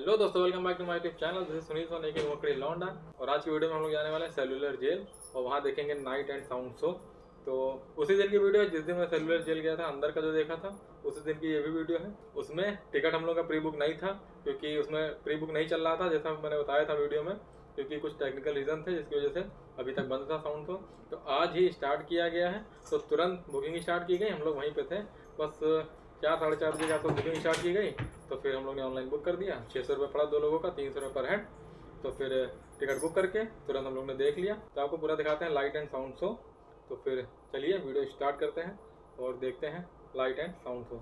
Hello दोस्तों, welcome back to my YouTube channel. This is Sunil Soni के मोकड़ी लौंडा। और आज की वीडियो में हम लोग जाने वाले हैं सेलुलर जेल और वहाँ देखेंगे नाइट एंड साउंड शो। तो उसी दिन की वीडियो है जिस दिन मैं सेलुलर जेल गया था, अंदर का जो देखा था उसी दिन की ये भी वीडियो है। उसमें टिकट हम लोग का प्री बुक नहीं था क्योंकि उसमें प्री बुक नहीं चल रहा था, जैसा मैंने बताया था वीडियो में, क्योंकि कुछ टेक्निकल रीज़न थे जिसकी वजह से अभी तक बंद था साउंड शो। तो आज ही स्टार्ट किया गया है, तो तुरंत बुकिंग स्टार्ट की गई। हम लोग वहीं पे थे, बस 4-4:30 बजे के आसपास बुकिंग स्टार्ट की गई। तो फिर हम लोग ने ऑनलाइन बुक कर दिया। 600 रुपये पड़ा 2 लोगों का, 300 रुपये पर हेड। तो फिर टिकट बुक करके तुरंत हम लोग ने देख लिया। तो आपको पूरा दिखाते हैं लाइट एंड साउंड शो। तो फिर चलिए वीडियो स्टार्ट करते हैं और देखते हैं लाइट एंड साउंड शो।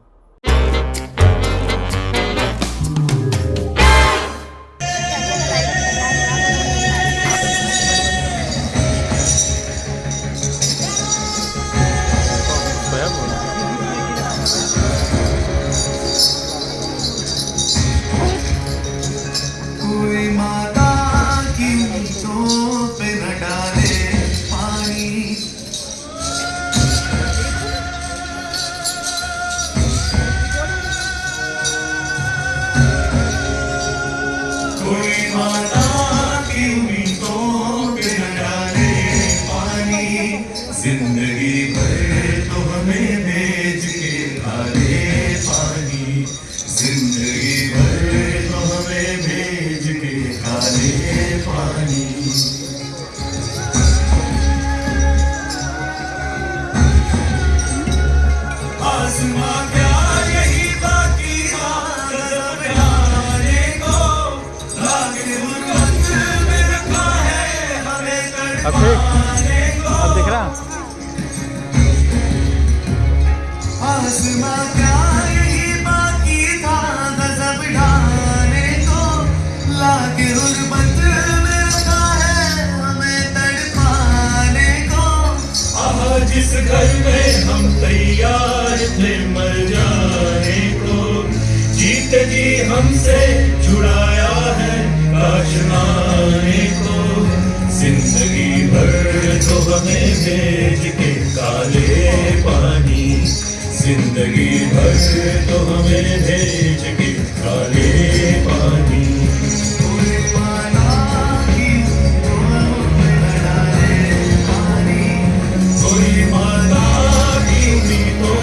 कोई माता की ऊँटों पे न डाले पानी, कोई माता की ऊँटों पे न डाले पानी। जिंदगी भर तो हमें भेज के डाले पानी, जिंदगी भर तो हमें भेज के डाले पानी। आसमां क्या यही बाकी गजब जाने को, लागे गुर्बत में रखा है हमें तड़पाने को। अब दिख रहा? आसमां क्या यही बाकी था गजब ढाने को, लागे गुर्बत में रखा है हमें तड़पाने को। आह जिस घर में हम तैयार थे मर जाने को, जीते जी हमसे छुड़ाया है काश आने को। जिंदगी भर तो हमें भेज के काले पानी, जिंदगी भर तो हमें भेज के काले पानी। कोई माता की ऊँटों पे न डाले पानी, कोई माता की ऊँटों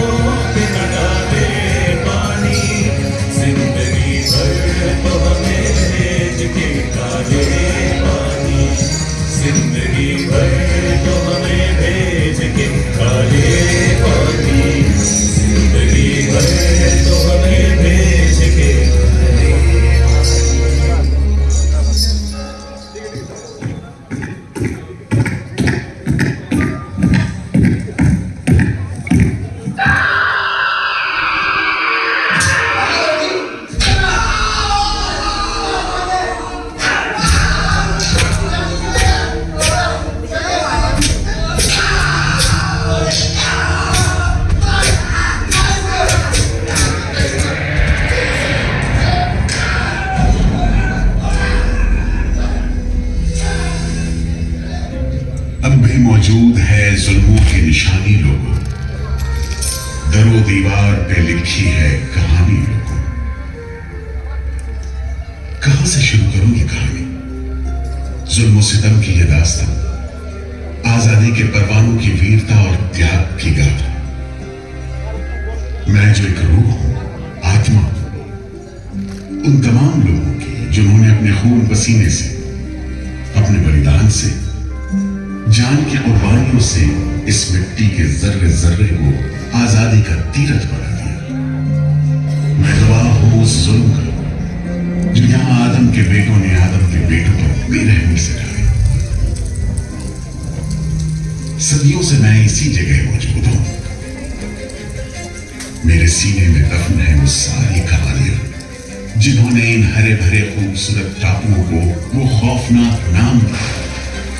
पे न डाले पानी। जिंदगी भर तो हमें भेज के काले पानी, जिंदगी भर तो हमें भेज के काले पानी, जिंदगी भर तो हमें भेज के काले अब भी मौजूद है जुल्मों की निशानी लोगों, दरो दीवार पे लिखी है कहानी लोगों। कहां से शुरू करूं ये कहानी? जुल्म सितम की ये दास्तां, आजादी के परवानों की वीरता और त्याग की गाथा। मैं जो एक रूह हूं, आत्मा हूं, उन तमाम लोगों की जिन्होंने अपने खून पसीने से, अपने बलिदान से, जान की कुर्बानियों से इस मिट्टी के जर्रे जर्रे को आजादी का तीरथ बना दिया। मैं गवाह हूं उस जुल्म का जो यहां आदम के बेटों ने आदम के बेटों पर बेरहमी से ढाया। सदियों से मैं इसी जगह मौजूद हूं। मेरे सीने में दफन है वो सारी कहानियां जिन्होंने इन हरे भरे खूबसूरत टापुओं को वो खौफनाक नाम दिया,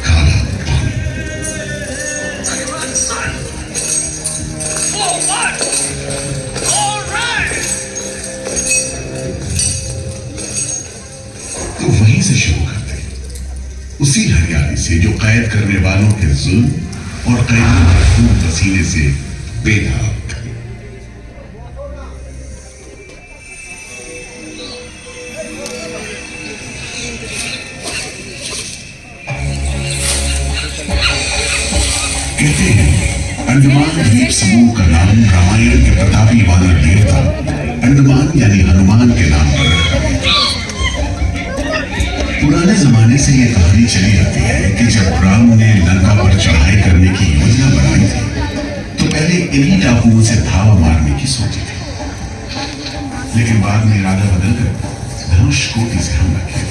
काला पानी। तो वहीं से शुरू करते, उसी हरियाली से जो कैद करने वालों के जुल्म और कैदियों के खून पसीने से बेदाग थे। अंडमान द्वीप समूह का नाम रामायण के प्रतापी वानर देवता अंडमान यानी हनुमान के नाम पर रखा गया। पुराने जमाने से यह कहानी चली आती है कि जब राम ने लंका पर चढ़ाई करने की योजना बनाई थी तो पहले इन्हीं टापुओं से धावा मारने की सोची थी, लेकिन बाद में इरादा बदलकर धनुषकोटि से हमला किया।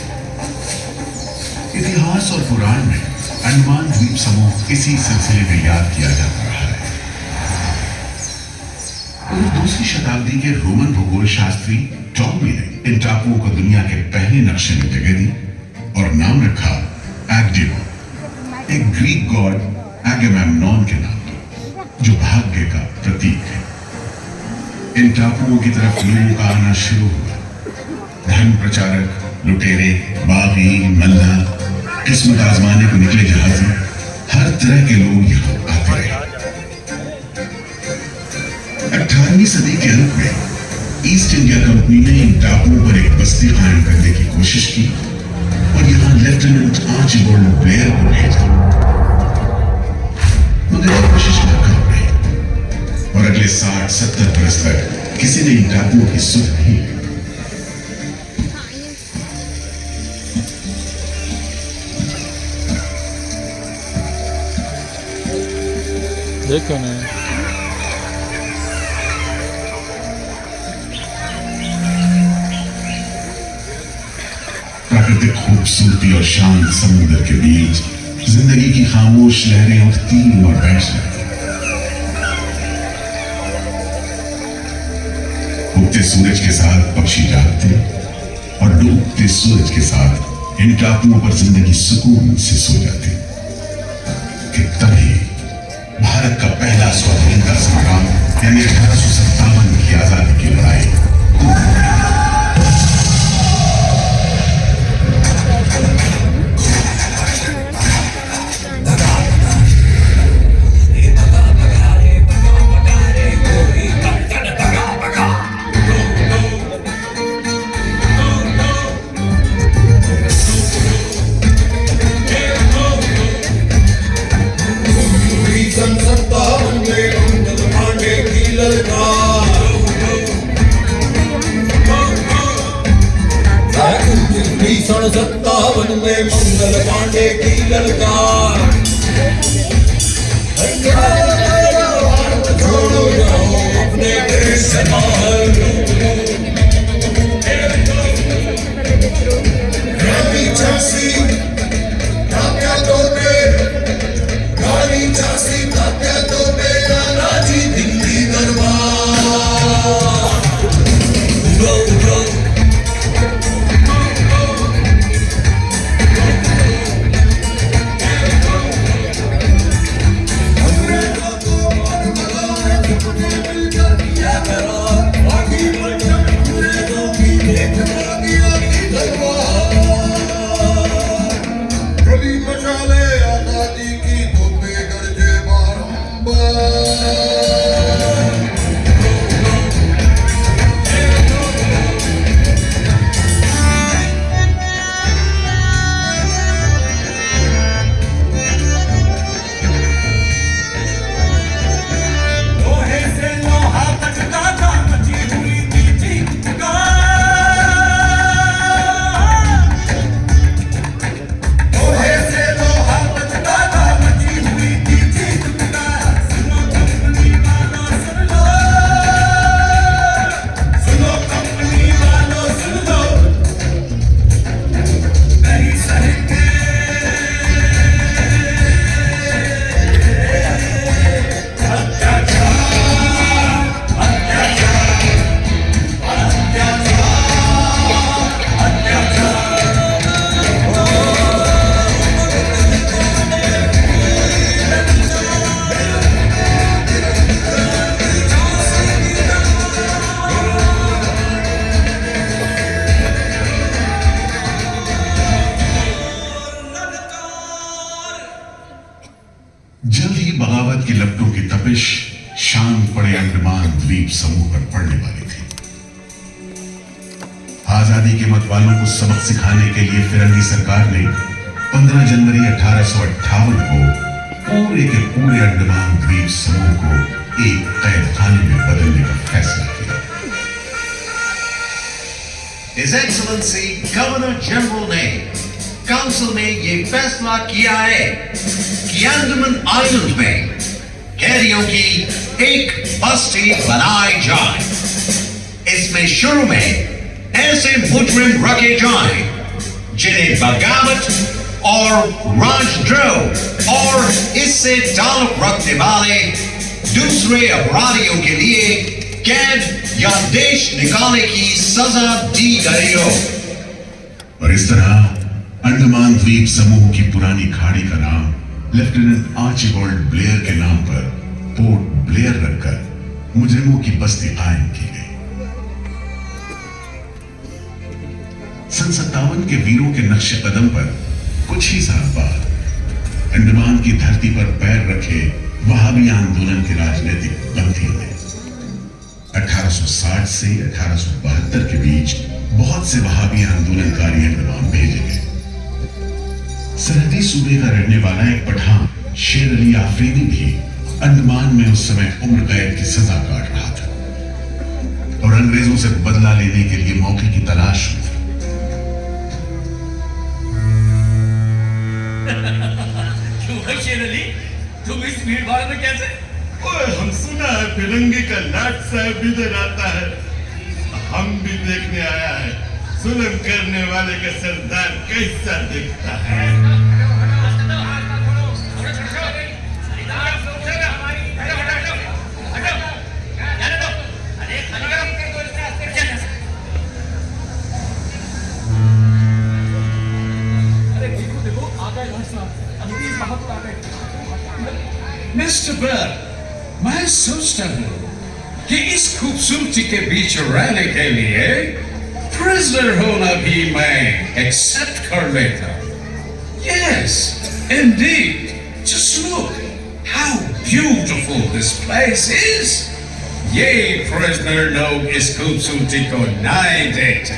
इतिहास और पुराण में अंडमान द्वीप समूह इसी सिलसिले में याद किया जाता रहा है। और दूसरी शताब्दी के रोमन भूगोल शास्त्री टॉमी ने इन टापुओं को दुनिया के पहले नक्शे में जगह दी और नाम रखा एग्डिमो, एक ग्रीक गॉड एगेमेम्नॉन के नाम पर, जो भाग्य का प्रतीक है। इन टापुओं की तरफ लोगों का आना शुरू हुआ। धर्म प्रचारक, लुटेरे, बागी, मल्ला, किस्मत आजमाने को निकले जहाजी, हर तरह के लोग यहां आते रहे। 18वीं सदी के अंत में ईस्ट इंडिया कंपनी ने इन टापुओं पर एक बस्ती कायम करने की कोशिश की और यहां लेफ्टिनेंट आर्चिबाल्ड ब्लेयर को भेजा, मगर यह कोशिश नाकाम रही और अगले 60-70 बरस तक किसी ने इन टापुओं की सुध नहीं ली। देखो ना, प्राकृतिक खूबसूरती और शांत समुद्र के बीच जिंदगी की खामोश लहरें उठती और बैठ जाती। उगते सूरज के साथ पक्षी जागते और डूबते सूरज के साथ इन टापुओं पर जिंदगी सुकून से सो जाती। कि तभी भारत का पहला स्वाधीनता संग्राम यानी 1857 की आजादी की लड़ाई भीषण 57 में मंगल पांडे की ललकार। छोड़ो जाओ अपने देश से बाहर। रानी झांसी तात्या तोपे, रानी झांसी तात्या तोपे, राजी दिल्ली दरबार। उठो उठो जल्द ही बगावत की लपटों की तपिश शांत पड़े अंडमान द्वीप समूह पर पड़ने वाली थी। आजादी के मतवालों को सबक सिखाने के लिए फिरंगी सरकार ने 15 जनवरी 1858 को पूरे के पूरे अंडमान द्वीप समूह को एक कैद खाने में बदलने का फैसला किया। His Excellency गवर्नर जनरल ने काउंसिल में ये फैसला किया है कि अंडमान आइलैंड में कैदियों की एक बस्ती बनाई जाए। इसमें शुरू में ऐसे मुजरिम रखे जाएं जिन्हें बगावत और राजद्रोह और इससे ताल्लुक रखने वाले दूसरे अपराधियों के लिए कैद या देश निकालने की सजा दी गई हो। और इस तरह अंडमान द्वीप समूह की पुरानी खाड़ी का नाम लेफ्टिनेंट आर्चिबाल्ड ब्लेयर के नाम पर पोर्ट ब्लेयर रखकर मुजरिमों की बस्ती कायम की गई। सन 57 के वीरों के नक्शे कदम पर कुछ ही साल बाद अंडमान की धरती पर पैर रखे वहाबी आंदोलन के राजनीतिक बंदियों ने 1860 से 1872 के बीच बहुत से वहाबी आंदोलनकारी अंडमान भेजे गए। सरहदी सूबे का रहने वाला एक पठान शेर अली आफरीदी भी अंडमान में उस समय उम्र कैद की सजा काट रहा था और अंग्रेजों से बदला लेने के लिए मौके की तलाश में। क्यों है शेर अली, तुम इस भीड़ भाड़ में कैसे? ओए, हम सुना है फिरंगी का लाट साहब इधर आता है। हम भी देखने आया है जुल्म करने वाले का सरदार कैसा दिखता है। मिस्टर बर, मैं सोचता हूँ कि इस खूबसूरती के बीच रहने के लिए प्रिजनर होना भी मैं एक्सेप्ट कर लेता। Yes, indeed. Just look how beautiful this place is. ये प्रिजनर लोग इस खूबसूरती को नहीं देखते,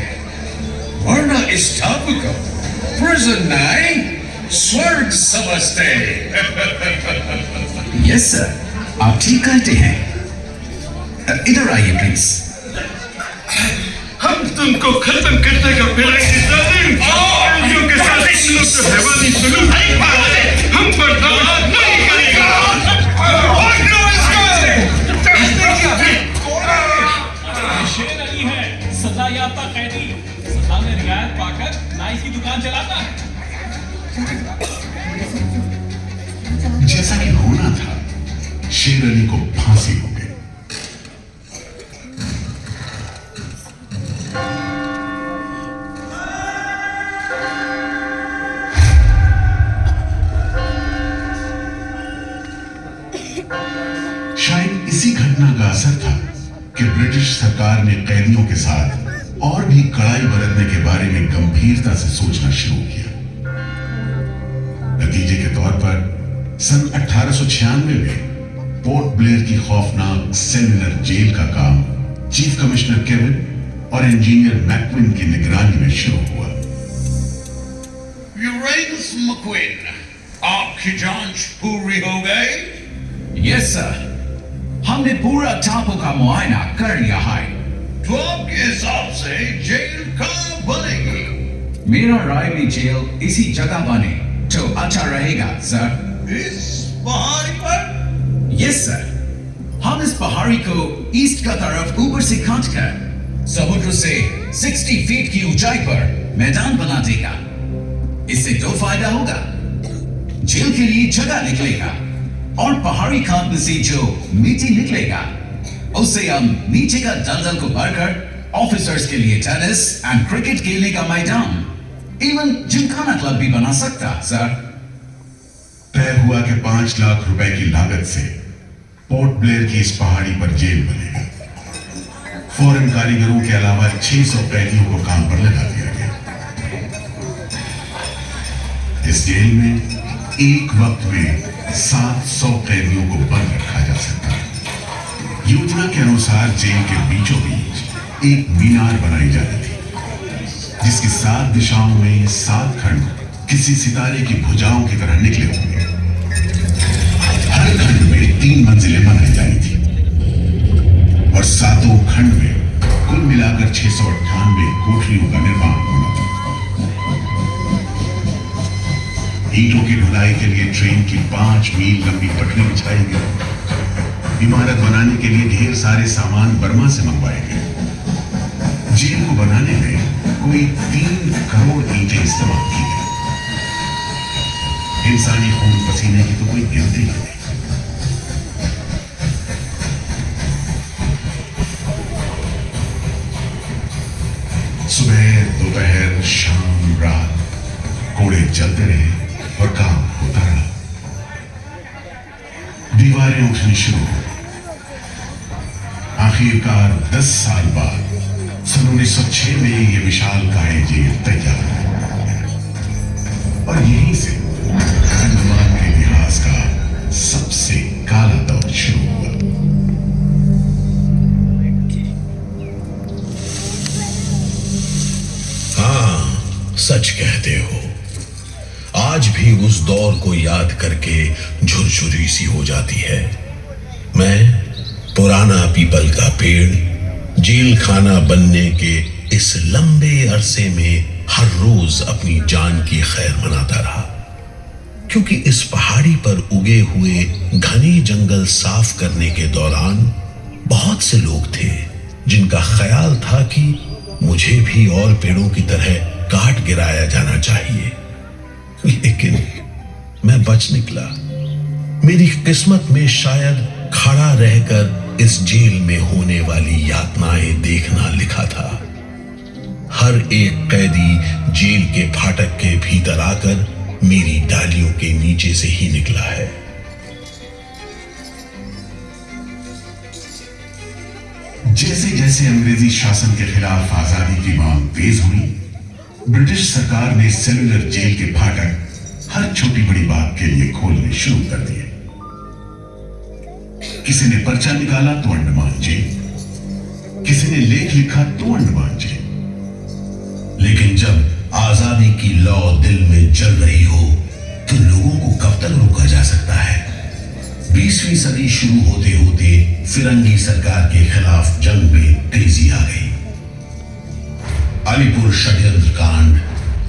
वरना इस टापू को प्रिजन नहीं स्वर्ग समझते। यस सर, आप ठीक कहते हैं। इधर आइए प्लीज। हम तुमको खत्म करने का फिरंगी जालिम औरतियों के साथ हैवानी सलूक हम बर्दाश्त नहीं करेंगे। शेर अली है सजा याफ्ता कैदी, सजा में रियायत पाकर नाई की दुकान चलाता है। जैसा कि होना था, शेर अली को फांसी हो गई। शायद इसी घटना का असर था कि ब्रिटिश सरकार ने कैदियों के साथ और भी कड़ाई बरतने के बारे में गंभीरता से सोचना शुरू किया। नतीजे के तौर पर सन 1896 में पोर्ट ब्लेयर की खौफनाक सेलुलर जेल का काम चीफ कमिश्नर केविन और इंजीनियर मैक्विन की निगरानी में शुरू हुआ। यूरेनस मैक्विन, आपकी जांच पूरी हो गई? यस सर, हमने पूरा टापू का मुआयना कर लिया है। तो आपके हिसाब से जेल कहाँ बनेगी? मेरा राय में जेल इसी जगह बने तो अच्छा रहेगा सर। इस पहाड़ी पर? यस सर, हम इस पहाड़ी को ईस्ट का तरफ ऊपर से काटकर समुद्र से 60 फीट की ऊंचाई पर मैदान बना देगा। इससे दो फायदा होगा, जेल के लिए जगह निकलेगा और पहाड़ी खाद में से जो मिट्टी निकलेगा उससे हम नीचे का दलदल को भरकर ऑफिसर्स के लिए टेनिस एंड क्रिकेट खेलने का मैदान, इवन जिमखाना क्लब भी बना सकता सर। तय हुआ कि 5 लाख रुपए की लागत से पोर्ट ब्लेयर की इस पहाड़ी पर जेल बनेगा। फौरन कारीगरों के अलावा 600 कैदियों को काम पर लगा दिया गया। इस जेल में एक वक्त में 700 कैदियों को बंद रखा जा सकता है। योजना के अनुसार जेल के बीचों बीच एक मीनार बनाई जाती थी, जिसकी 7 दिशाओं में 7 खंड किसी सितारे की भुजाओं की तरह निकले होंगे। 3 मंजिलें बनाई जानी थी और 7 खंड में कुल मिलाकर 698 कोठरियों का निर्माण होना था। ईंटों की ढुलाई के लिए ट्रेन की 5 मील लंबी पटरी बिछाई गई। इमारत बनाने के लिए ढेर सारे सामान बर्मा से मंगवाए गए। जेल को बनाने में कोई 3 करोड़ ईंटें इस्तेमाल की गई। इंसानी खून पसीने की तो कोई गिनती ही नहीं। सुबह दोपहर शाम रात कोड़े चलते रहे और काम होता रहा। दीवारें उठनी शुरू हो। आखिरकार 10 साल बाद सन 1906 में यह विशालकाय जेल तैयार हुआ और यहीं से अंडमान के इतिहास का सबसे काला दौर शुरू हुआ। हाँ, सच कहते हो। आज भी उस दौर को याद करके झुरझुरी सी हो जाती है। मैं पुराना पीपल का पेड़ जेल खाना बनने के इस लंबे अरसे में हर रोज अपनी जान की खैर मनाता रहा, क्योंकि इस पहाड़ी पर उगे हुए घने जंगल साफ करने के दौरान बहुत से लोग थे जिनका ख्याल था कि मुझे भी और पेड़ों की तरह काट गिराया जाना चाहिए, लेकिन मैं बच निकला। मेरी किस्मत में शायद खड़ा रहकर इस जेल में होने वाली यातनाएं देखना लिखा था। हर एक कैदी जेल के फाटक के भीतर आकर मेरी डालियों के नीचे से ही निकला है। जैसे जैसे अंग्रेजी शासन के खिलाफ आजादी की मांग तेज हुई, ब्रिटिश सरकार ने सेलुलर जेल के फाटक हर छोटी बड़ी बात के लिए खोलने शुरू कर दिए। किसी ने पर्चा निकाला तो अंडमान जेल, किसी ने लेख लिखा तो अंडमान जेल। लेकिन जब आजादी की लौ दिल में जल रही हो तो लोगों को कब तक रोका जा सकता है? 20वीं सदी शुरू होते होते फिरंगी सरकार के खिलाफ जंग में तेजी आ गई। अलीपुर षड्यंत्र कांड,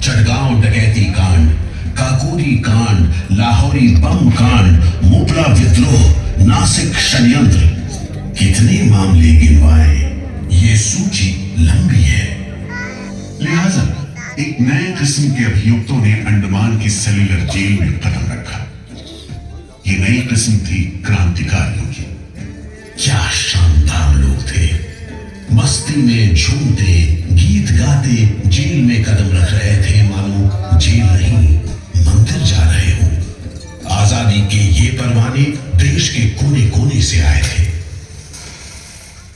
चटगांव डकैती कांड, काकोरी कांड, लाहौरी बम कांड, मुपला विद्रोह, नासिक षड्यंत्र, कितने मामले गिनवाए, ये सूची लंबी है। लिहाजा एक नए किस्म के अभियुक्तों ने अंडमान की सेल्युलर जेल में कदम रखा। ये नई किस्म थी क्रांतिकारियों की। क्या शानदार लोग थे। मस्ती में झूमते, गीत गाते जेल में कदम रख रहे थे, मानो जेल नहीं मंदिर जा रहे हो। आजादी के ये परवाने देश के कोने कोने से आए थे।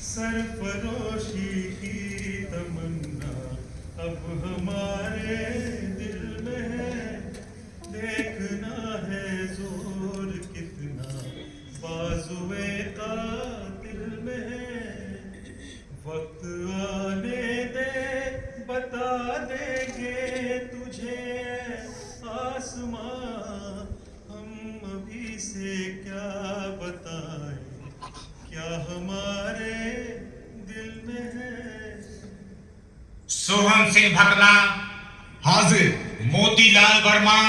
सरफरोशी की तमन्ना अब हमारे दिल में है, देखना है जोर कितना बाजुए कातिल में है। वक्त आने दे, बता देंगे तुझे आसमां, हम अभी से क्या बताएं, क्या हमारे दिल में है। सोहन सिंह भकला हाजिर। मोतीलाल वर्मा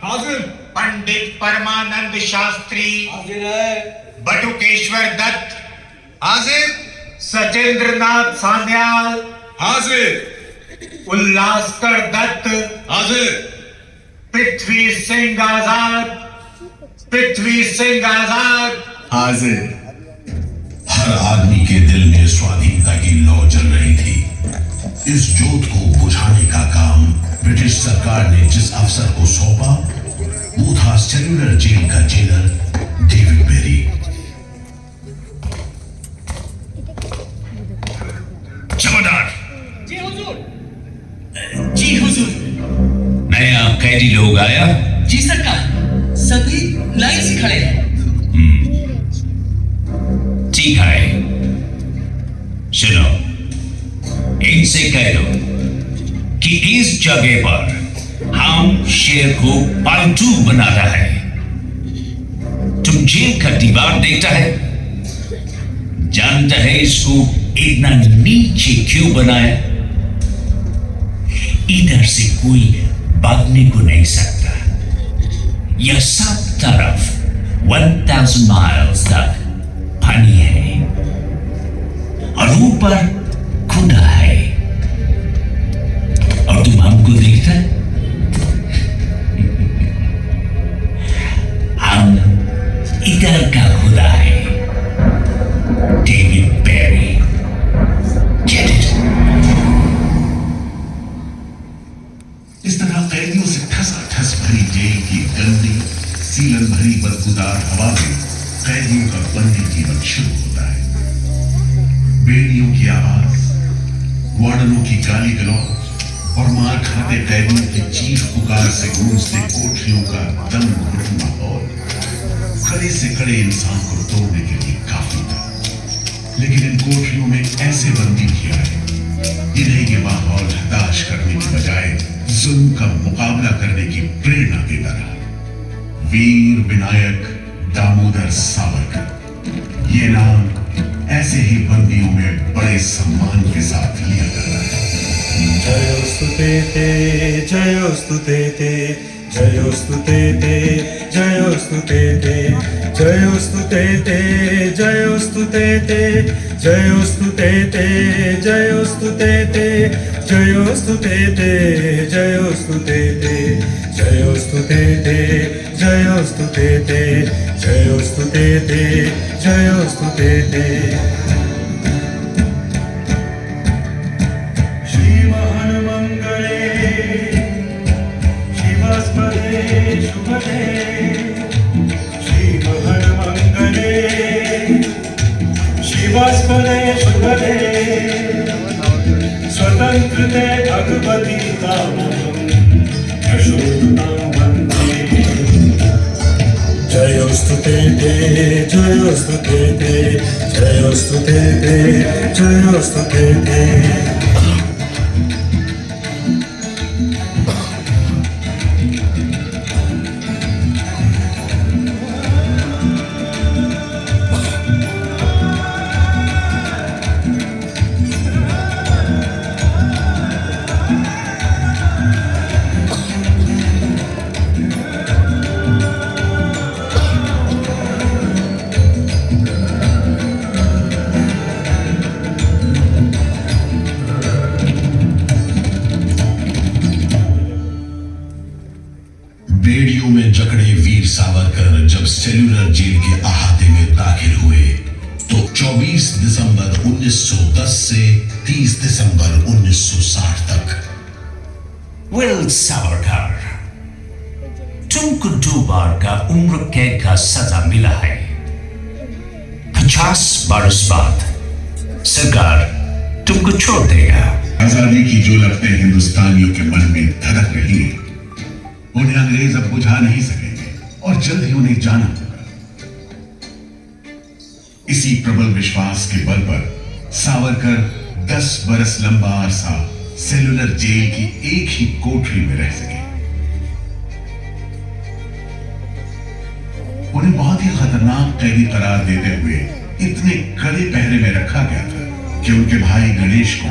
हाजिर। पंडित परमानंद शास्त्री हाजिर है। बटुकेश्वर दत्त हाजिर। सचेंद्र नाथ सान्याल हाजिर। उल्लासकर दत्त हाजिर। पृथ्वी सिंह आजाद, पृथ्वी सिंह आजाद हाजिर। हर आदमी के दिल में स्वाधीनता की लौ जल रही थी। इस जोत को बुझाने का काम ब्रिटिश सरकार ने जिस अफसर को सौंपा वो था सेल्युलर जेल का जेलर डेविड बेरी। जमादार। जी हुजूर। जी हुजूर। नया कैदी लोग आया? जी सरकार, सभी लाइन से खड़े हैं। ठीक है, सुनो, इनसे कह दो कि इस जगह पर हम शेर को पालतू बनाता है। तुम जेल का दीवार देखता है, जानता है इसको इतना नीचे क्यों बनाया? इधर से कोई भागने को नहीं सकता। यह सब तरफ 1000 माइल्स तक पानी है और ऊपर खुदा है, और तुम हमको देखता है? हम इधर का खुदा है, डेविड पेरी। Get it? इस तरह कैदियों से ठस भरी जेल की गंदी सीलन भरी बदबूदार हवा में कैदियों का बंदी जीवन शुरू होता है। बेड़ियों की आवाज, वार्डनों की गाली गलौज और मार खाते कैदियों की चीख पुकार से गूंजते कोठरियों का दम घुटता माहौल खड़े से खड़े इंसान को तोड़ने के लिए काफी था। लेकिन इन कोठरियों में ऐसे बंदी भी आए जिन्हें ये माहौल हताश करने की बजाय जुल्म का मुकाबला करने की प्रेरणा देता रहा। वीर विनायक दामोदर सावरकर, ये नाम ऐसे ही बंदियों में बड़े सम्मान के साथ लिया जाता है। जयोस्तुते ते जयोस्तुते ते जयोस्तुते ते जयोस्तुते ते जयोस्तुते ते जयोस्तुते ते जयोस्तुते ते जयोस्तुते ते जयोस्तुते ते जयोस्तुते ते जयोस्तुते ते जयोस्तुते ते जयोस्तुते ते जयोस्तुते ते शिवास्पदे शुभदे स्वतंत्रते भगवती तामहं यशोदां वन्दे। जयोस्तुते ते जयोस्तुते ते जयोस्तुते ते जयोस्तुते ते। बेड़ियों में जकड़े वीर सावरकर जब सेल्यूलर जेल के अहाते में दाखिल हुए तो 24 दिसंबर 1910 से 30 दिसंबर 1960 तक। विल सावरकर, तुमको 2 बार का उम्र कैद का सजा मिला है। 50 बरस बाद सरकार तुमको छोड़ देगा। आजादी की जो लपटें हिंदुस्तानियों के मन में धड़क रही हैं, उन्हें अंग्रेज अब बुझा नहीं सकेंगे और जल्द ही उन्हें जाना होगा। इसी प्रबल विश्वास के बल पर सावरकर 10 बरस लंबा अरसा सेल्यूलर जेल की एक ही कोठरी में रह सके। उन्हें बहुत ही खतरनाक कैदी करार देते हुए इतने कड़े पहरे में रखा गया था कि उनके भाई गणेश को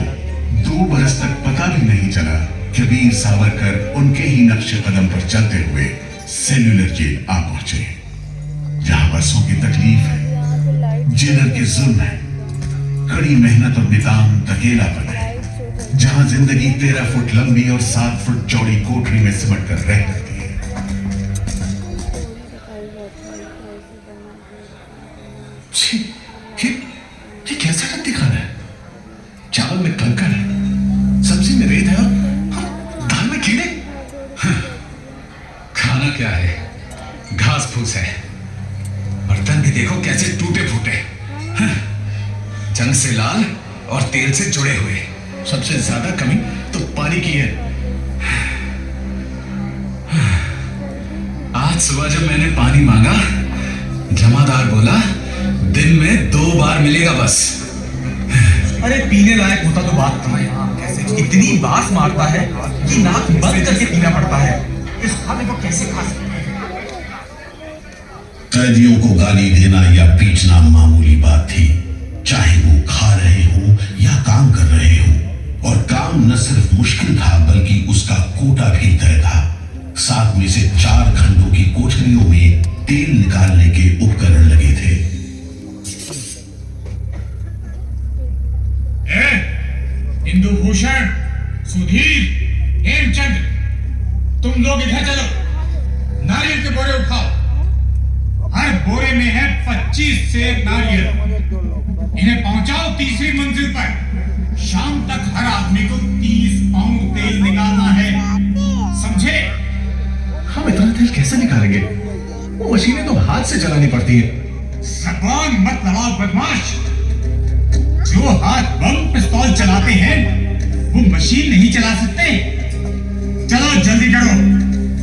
2 बरस तक पता भी नहीं चला कि वीर सावरकर उनके ही नक्शे कदम पर चलते हुए सेल्यूलर जेल आ पहुंचे, जहां बरसों की तकलीफ है, जेलर के जुल्म है, कड़ी मेहनत और नितांत अकेलापन है, जहां जिंदगी 13 फुट लंबी और 7 फुट चौड़ी कोठरी में सिमट कर रह करती है। ये कैसा रद्दी खाना है? चावल में कंकड़ है, सब्जी में रेत है और दाल में कीड़े। खाना क्या है? घास फूस है। बर्तन भी देखो कैसे टूटे फूटे, जंग से लाल और तेल से जुड़े हुए। सबसे ज्यादा कमी तो पानी की है। आज सुबह जब मैंने पानी मांगा, जमादार बोला दिन में 2 बार मिलेगा बस। अरे पीने लायक होता तो बात कमाए, इतनी बास मारता है कि नाक बंद करके पीना पड़ता है। इस खाने को कैसे खा सकते हैं? कैदियों को गाली देना या पीटना मामूली बात थी, चाहे वो खा रहे हों या काम कर रहे हों। और काम न सिर्फ मुश्किल था बल्कि उसका कोटा भी तय था। 7 में से 4 खंडों की कोठरियों में तेल निकालने के उपकरण लगे थे। इंदु भूषण, सुधीर, हेमचंद, तुम लोग इधर चलो, नारियल के बोरे उठाओ। हर बोरे में है 25 सेब नारियल। इन्हें पहुंचाओ तीसरी मंजिल पर। शाम तक हर आदमी को 30 पाउंड तेल निकालना है, समझे? हम इतना तेल कैसे निकालेंगे? वो मशीनें तो हाथ से चलानी पड़ती है। जबान मत लड़ाओ बदमाश। जो हाथ बम पिस्तौल चलाते हैं वो मशीन नहीं चला सकते। चलो जल्दी करो,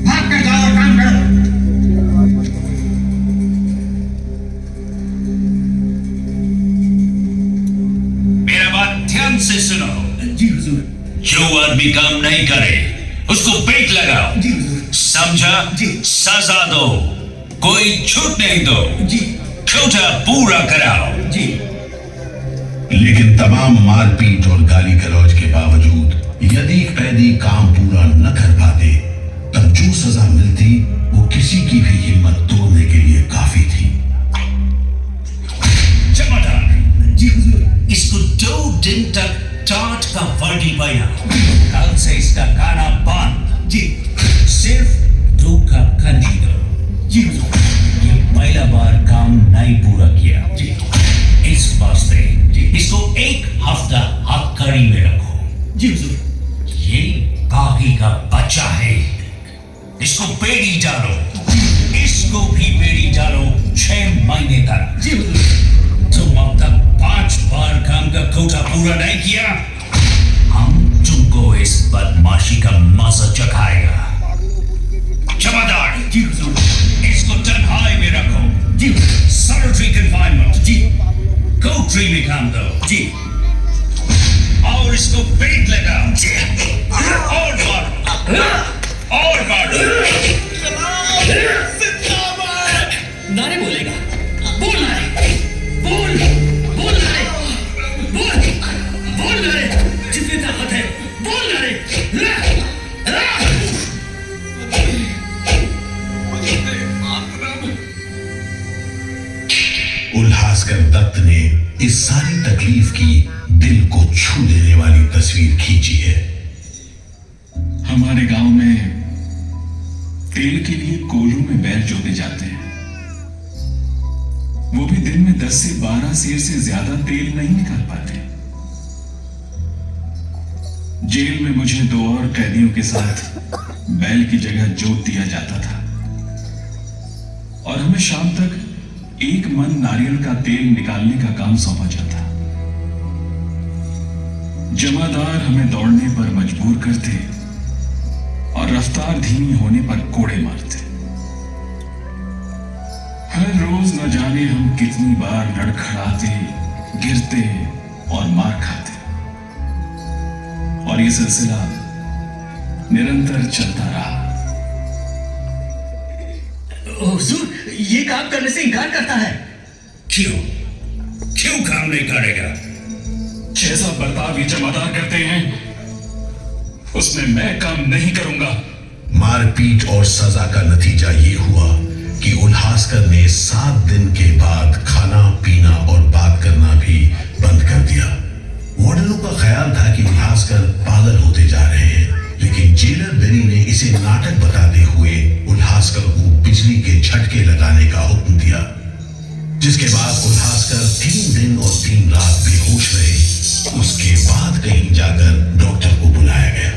भाग कर जाओ और काम करो। मेरा बात ध्यान से सुनो। जी हुजूर। जो आदमी काम नहीं करे उसको पेट लगाओ। जी हुजूर। समझा? जी। सजा दो, कोई छूट नहीं दो। जी। कोटा पूरा कराओ। जी। लेकिन तमाम मारपीट और गाली गलौज के बावजूद यदि कैदी काम पूरा न कर पाते, तब जो सजा मिलती वो किसी की भी हिम्मत तोड़ने के लिए काफी थी। जमादार जी हुजूर। इसको 2 दिन तक टाट का वर्दी पहना। कल से इसका खाना बंद। जी। सिर्फ 2 कप कंजी दो। जी हुजूर। ये पहला बार काम नहीं पूरा किया। जी। इस वास्ते इसको 1 हफ्ता हथकड़ी में रखो। जी हुजूर। ये बागी का बच्चा है, इसको बेड़ी डालो। इसको भी बेड़ी डालो 6 महीने तक। जी हुजूर। तुम अब तक 5 बार काम का कोटा पूरा नहीं किया, हम तुमको इस बदमाशी का मजा चखाएगा। जमादार जी हुजूर। इसको तन्हाई में रखो। जी। Solitary confinement. जी। कोठरी में काम दो। जी। और इसको पेट लगाओ। और मारो, और मारो। नारे बोलेगा। बोल नारे। बोल। बोल नारे। बोल। बोल नारे। जितनी ताकत है बोल नारे। उल्हासकर दत्त ने इस सारी तकलीफ की दिल को छू लेने वाली तस्वीर खींची है। हमारे गांव में तेल के लिए कोल्हू में बैल जोते जाते हैं। वो भी दिन में 10 से 12 सेर से ज्यादा तेल नहीं निकाल पाते। जेल में मुझे 2 और कैदियों के साथ बैल की जगह जोत दिया जाता था और हमें शाम तक 1 मन नारियल का तेल निकालने का काम सौंपा जाता। जमादार हमें दौड़ने पर मजबूर करते और रफ्तार धीमी होने पर कोड़े मारते। हर रोज न जाने हम कितनी बार लड़खड़ाते, गिरते और मार खाते, और ये सिलसिला निरंतर चलता रहा। हुजूर, ये काम करने से इनकार करता है। क्यों? क्यों काम नहीं करेगा? जैसा बर्ताव ये जमादार करते हैं उसमें मैं काम नहीं करूंगा। मारपीट और सजा का नतीजा ये हुआ कि उल्हासकर ने 7 दिन के बाद खाना पीना और बात करना भी बंद कर दिया। वार्डनों का ख्याल था कि उल्हासकर पागल होते जा रहे हैं, लेकिन जेलर बेरी ने इसे नाटक बताते हुए उल्हासकर को बिजली के झटके लगाने का हुक्म दिया, जिसके बाद उल्हासकर 3 दिन और 3 रात बेहोश रहे। उसके बाद कहीं जाकर डॉक्टर को बुलाया गया।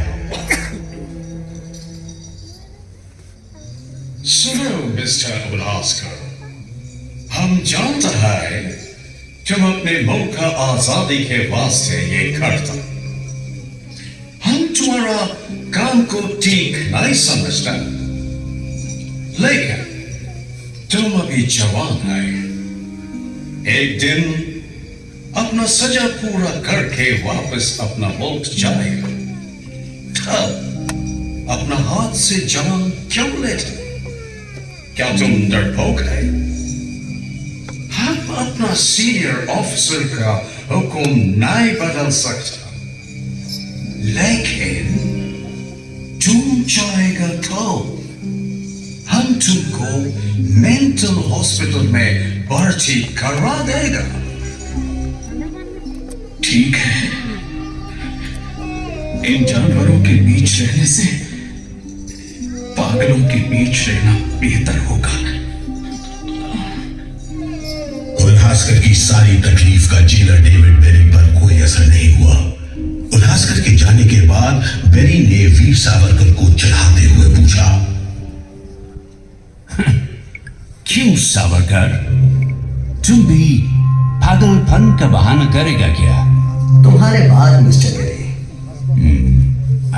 सुनो मिस्टर उल्हासकर, हम जानते हैं तुम अपने मुल्क का आजादी के वास्ते ये करता। हम तुम्हारा काम को ठीक नहीं समझते, लेकिन तुम अभी जवान है। एक दिन अपना सजा पूरा करके वापस अपना मुल्क जाएगा, तब अपना हाथ से जान क्यों लेते? क्या तुम डरपोक है? अपना सीनियर ऑफिसर का हुक्म नहीं बदल सकता, लेकिन तुम चाहेगा तो हम तुमको मेंटल हॉस्पिटल में भर्ती करवा देगा। ठीक है, इन जानवरों के बीच रहने से पागलों के बीच रहना बेहतर होगा। उल्हासकर की सारी तकलीफ का जेलर डेविड बेरी पर कोई असर नहीं हुआ। उल्हासकर के जाने के बाद बेरी ने वीर सावरकर को चिढ़ाते हुए पूछा, क्यों सावरकर, तुम भी पागलपन का बहाना करेगा क्या? तुम्हारे बाद मिस्टर बेरी।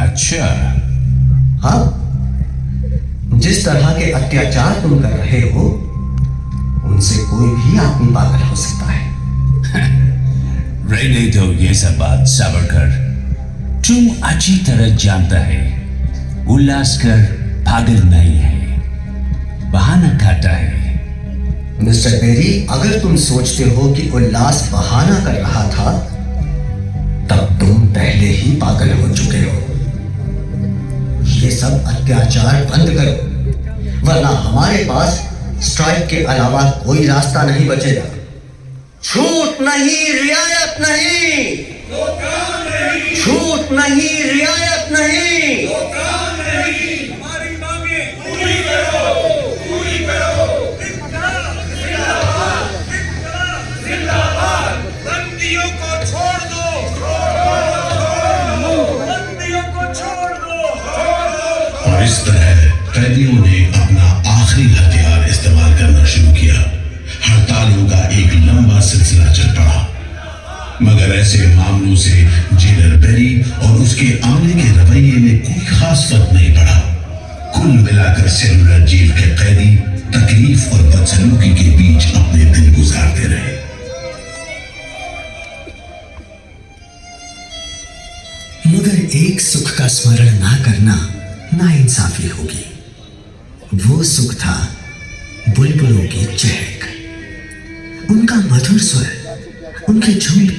अच्छा। हाँ, जिस तरह के अत्याचार तुम कर रहे हो उनसे कोई भी आदमी पागल हो सकता है। रहने दो ये सब बात सावरकर, तुम अच्छी तरह जानता है उल्लासकर पागल नहीं है, बहाना खाता है। मिस्टर बेरी, अगर तुम सोचते हो कि उल्लास बहाना कर रहा था तब तुम पहले ही पागल हो चुके हो। ये सब अत्याचार बंद करो, वरना हमारे पास स्ट्राइक के अलावा कोई रास्ता नहीं बचेगा। छूट नहीं, रियायत नहीं, छूट नहीं, रियायत नहीं। हमारी मांगे पूरी करो, पूरी करो। जिंदाबाद, बंदियों को छोड़ दो, बंदियों को छोड़ दो। और इस तरह कैदियों ने अपना आखिरी हथियार इस्तेमाल करना शुरू किया। हड़तालों का एक लंबा सिलसिला चल पड़ा, मगर ऐसे मामलों से जेलर बेरी और उसके अमले के रवैये में कोई खास फर्क नहीं पड़ा। कुल मिलाकर सेलुलर जेल के कैदी तकलीफ और बदसलूकी के बीच अपने दिन गुजारते रहे। मगर एक सुख का स्मरण ना करना नाइंसाफी होगी। वो सुख था बुलबुलों की चहक, उनका मधुर स्वर, उनके झुंड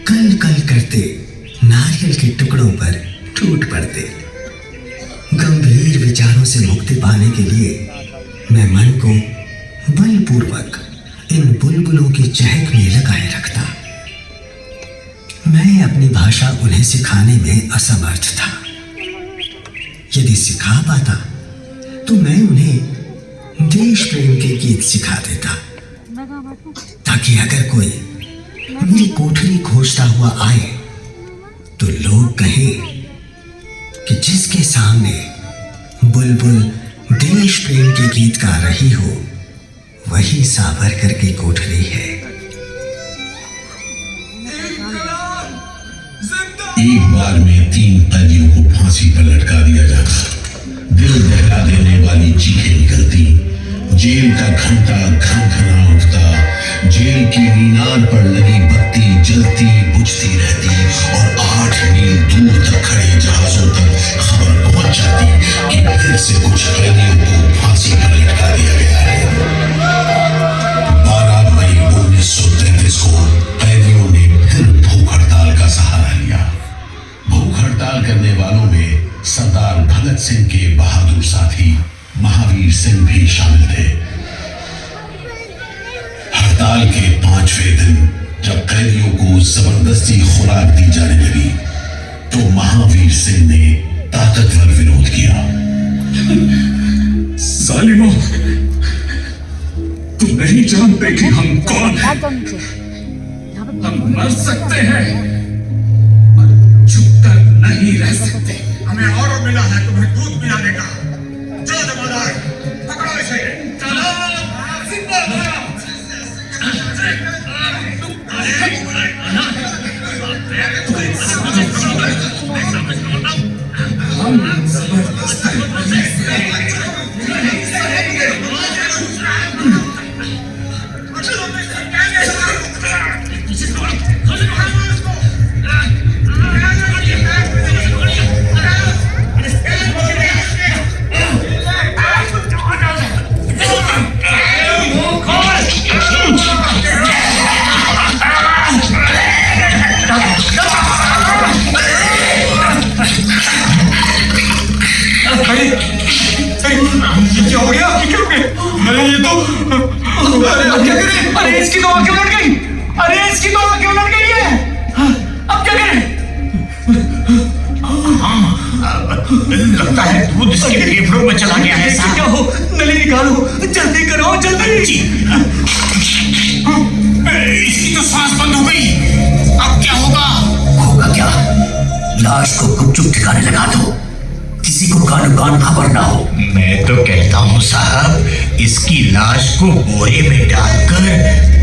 कल कल करते नारियल के टुकड़ों पर टूट पड़ते। गंभीर विचारों से मुक्ति पाने के लिए मैं मन को बलपूर्वक इन बुलबुलों की चहक में लगाए रखता। मैं अपनी भाषा उन्हें सिखाने में असमर्थ था। यदि सिखा पाता तो मैं उन्हें देश प्रेम के गीत सिखा देता, ताकि अगर कोई मेरी कोठरी खोजता हुआ आए तो लोग कहें कि जिसके सामने बुलबुल देश प्रेम के गीत गा रही हो वही सावरकर की कोठरी है। एक बार में 3 कैदियों को फांसी पर लटका दिया जाता। दिल दहला देने वाली चीखें निकलती, जेल का घंटा घनघना उठता, जेल की मीनार पर लगी बत्ती जलती बुझती रहती और 8 मील दूर तक खड़े जहाजों तक खबर पहुंच जाती कि फिर से कुछ कैदियों को फांसी पर लटका दिया गया है। 12 मई 1933 को कैदियों ने फिर भूख हड़ताल का सहारा लिया। भूख हड़ताल करने वालों में सरदार भगत सिंह के बहादुर साथी महावीर सिंह भी शामिल थे। हड़ताल के 5वें दिन जब कैदियों को जबरदस्ती खुराक दी जाने लगी तो महावीर सिंह ने ताकतवर विरोध किया। जालिमों, तुम नहीं जानते कि हम कौन हैं। हम मर सकते हैं पर चुप कर नहीं रह सकते। हमें ऑर्डर मिला है तुम्हें दूध पिलाने का। जो जमादार पकड़ो इसे। चलो क्या हो गया? अरे ये तो अरे अब क्या करें? अरे इसकी तो आंखें उलट गई। अरे इसकी तो आंखें उलट गई है। अब क्या करें? लगता है दूध इसके फेफड़ों में चला गया है। क्या हो? नली निकालो, जल्दी करो, जल्दी। इसकी तो सांस बंद हो गई। अब क्या होगा? होगा क्या? लाश को गुपचुप ठिकाने लगा दो, किसी को कानो कान खबर ना हो। मैं तो कहता हूँ साहब, इसकी लाश को बोरे में डालकर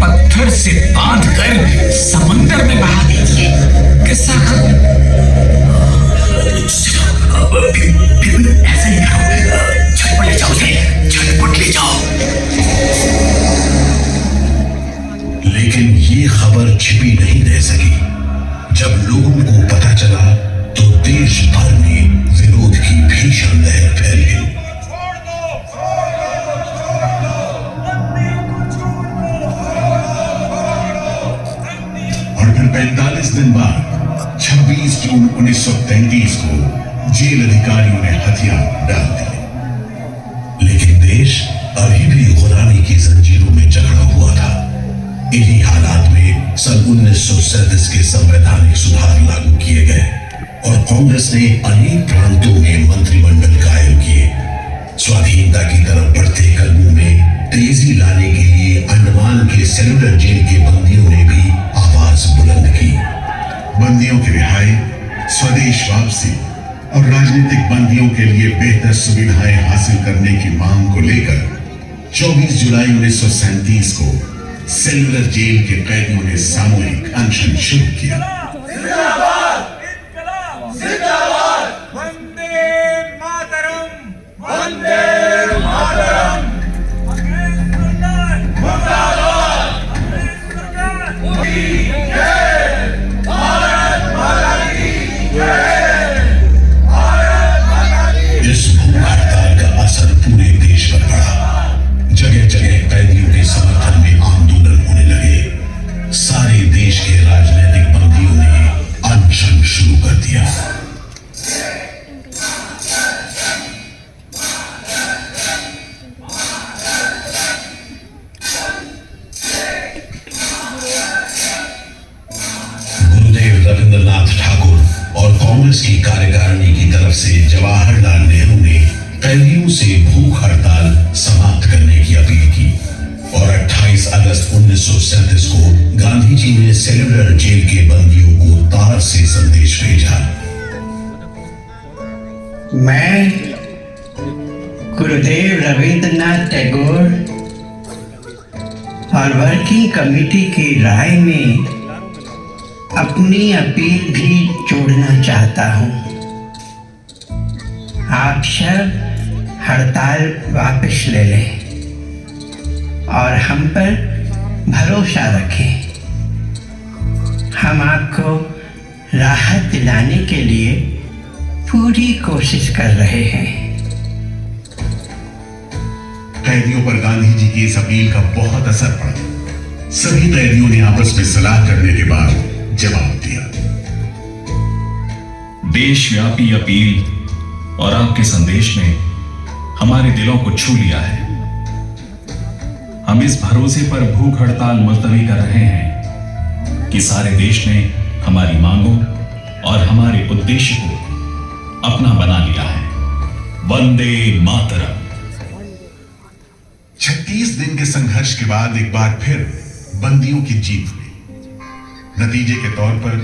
पत्थर से बांधकर समंदर में बहा दीजिए। कैसा? ऐसा ही करो, झटपट ले जाओ उसे, झटपट ले जाओ। लेकिन ये खबर छिपी नहीं रह सकी। जब लोगों को पता चला तो देश भर में विरोध की भीषण लहर फैल गई। और फिर 45 दिन बाद 26 जून 1933 को जेल अधिकारियों ने हथियार डाल दिए। लेकिन देश अभी भी गुलामी की जंजीरों में जकड़ा हुआ था। इन्हीं हालात में सन 1937 के संवैधानिक सुधार लागू किए गए और कांग्रेस ने अनेक प्रांतों में मंत्रिमंडल कायम किए। स्वाधीनता की तरफ बढ़ते कदमों में तेजी लाने के लिए अंडमान के सेलुलर जेल के बंदियों ने भी आवाज बुलंद की। बंदियों की रिहाई, स्वदेश वापसी और राजनीतिक बंदियों के लिए बेहतर सुविधाएं हासिल करने की मांग को लेकर 24 जुलाई 1937 को सेलुलर जेल के कैदियों ने सामूहिक अनशन शुरू किया। इस भूख हड़ताल का असर पूरे देश पर पड़ा। जगह जगह कैदियों के समर्थन में आंदोलन होने लगे। सारे देश के राजनीतिक बंदियों ने अनशन शुरू कर दिया। गुरुदेव रविंद्रनाथ ठाकुर और कांग्रेस की कार्यकारिणी की तरफ से जवाहरलाल नेहरू ने कैदियों से भूख हड़ताल समाप्त करने की अपील की और 28 अगस्त 1937 को गांधी जी ने सेलुलर जेल के बंदियों को तार से संदेश भेजा। मैं गुरुदेव रविंद्रनाथ टैगोर और वर्किंग कमेटी की राय में अपनी अपील भी जोड़ना चाहता हूँ। आप सब हड़ताल वापस ले लें और हम पर भरोसा रखें। हम आपको राहत दिलाने के लिए पूरी कोशिश कर रहे हैं। कैदियों पर गांधी जी की इस अपील का बहुत असर पड़ा। सभी कैदियों ने आपस में सलाह करने के बाद जवाब दिया। देशव्यापी अपील और आपके संदेश ने हमारे दिलों को छू लिया है। हम इस भरोसे पर भूख हड़ताल मुलतवी कर रहे हैं कि सारे देश ने हमारी मांगों और हमारे उद्देश्य को अपना बना लिया है। वंदे मातरम। 36 दिन के संघर्ष के बाद एक बार फिर बंदियों की जीत हुई। नतीजे के तौर पर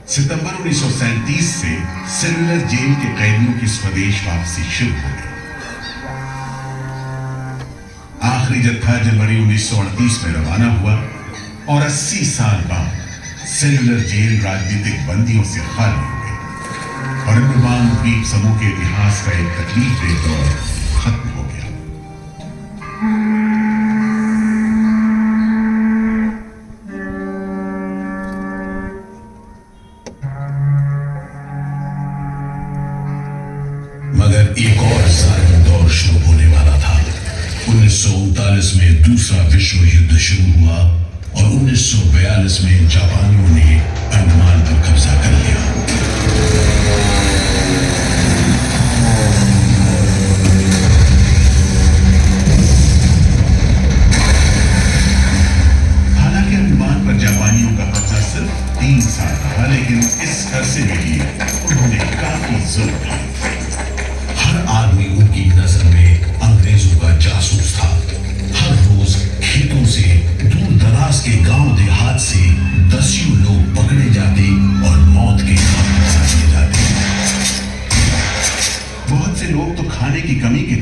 सितंबर 1937 से सेलुलर जेल के कैदियों की स्वदेश वापसी शुरू हो गई। आखिरी जत्था जनवरी 1938 में रवाना हुआ और 80 साल बाद सेलुलर जेल राजनीतिक बंदियों से खाली हो गई और अंडमान द्वीप समूह के इतिहास का एक तकलीफदेह दौर खत्म हो गया। मगर एक और जालिम दौर शुरू होने वाला था। 1939 में दूसरा विश्व युद्ध शुरू हुआ और 1942 में जापानियों ने अंडमान पर कब्जा कर लिया।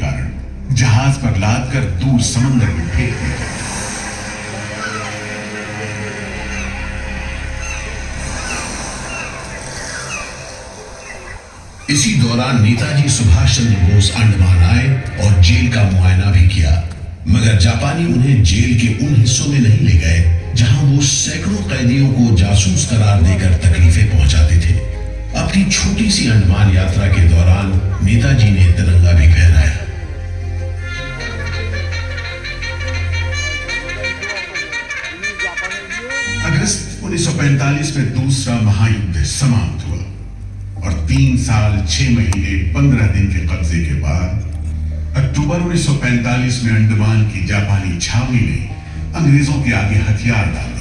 कारण जहाज पर लाद कर दूर समंदर में फेंक दिया। इसी दौरान नेताजी सुभाष चंद्र बोस अंडमान आए और जेल का मुआयना भी किया, मगर जापानी उन्हें जेल के उन हिस्सों में नहीं ले गए जहां वो सैकड़ों कैदियों को जासूस करार देकर तकलीफें पहुंचाते थे। अपनी छोटी सी अंडमान यात्रा के दौरान नेताजी ने तिरंगा भी फहराया। अगस्त 1945 में दूसरा महायुद्ध समाप्त हुआ और 3 साल 6 महीने 15 दिन के कब्जे के बाद अक्टूबर 1945 में अंडमान की जापानी छावनी ने अंग्रेजों के आगे हथियार डाल दिए।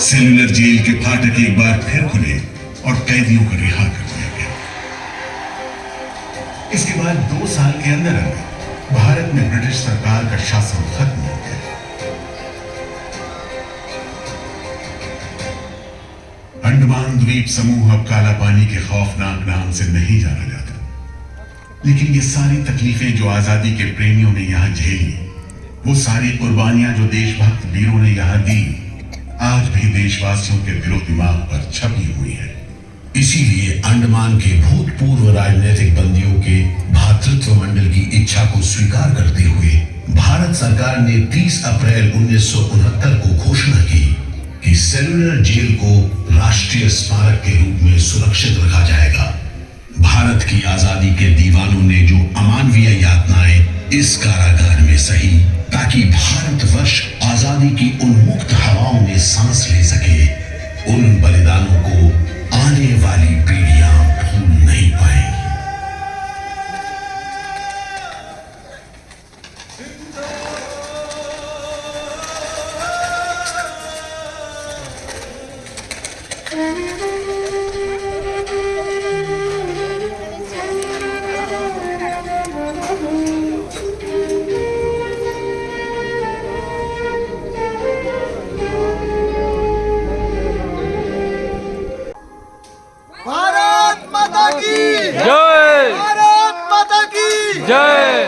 सेलुलर जेल के फाटक एक बार फिर खुले और कैदियों को रिहा कर दिया गया। इसके बाद 2 साल के अंदर अंदर भारत में ब्रिटिश सरकार का शासन खत्म हो गया। अंडमान द्वीप समूह अब काला पानी के खौफनाक नाम से नहीं जाना जाता, लेकिन ये सारी तकलीफें जो आजादी के प्रेमियों ने यहां झेली, वो सारी कुर्बानियां जो देशभक्त वीरों ने यहां दी, आज भी देशवासियों के दिलो दिमाग पर छपी हुई है। इसीलिए अंडमान के भूतपूर्व राजनीतिक बंदियों के भातृत्व मंडल की इच्छा को स्वीकार करते हुए भारत सरकार ने 30 अप्रैल 1969 को घोषणा की कि सेलुलर जेल को राष्ट्रीय स्मारक के रूप में सुरक्षित रखा जाएगा। भारत की आजादी के दीवानों ने जो अमानवीय यातनाएं इस कारागार में सही, ताकि भारतवर्ष आजादी की उन्मुक्त हवाओं में सांस ले सके, उन बलिदानों को आने वाली पीढ़ियां भूल नहीं पाएंगी। जय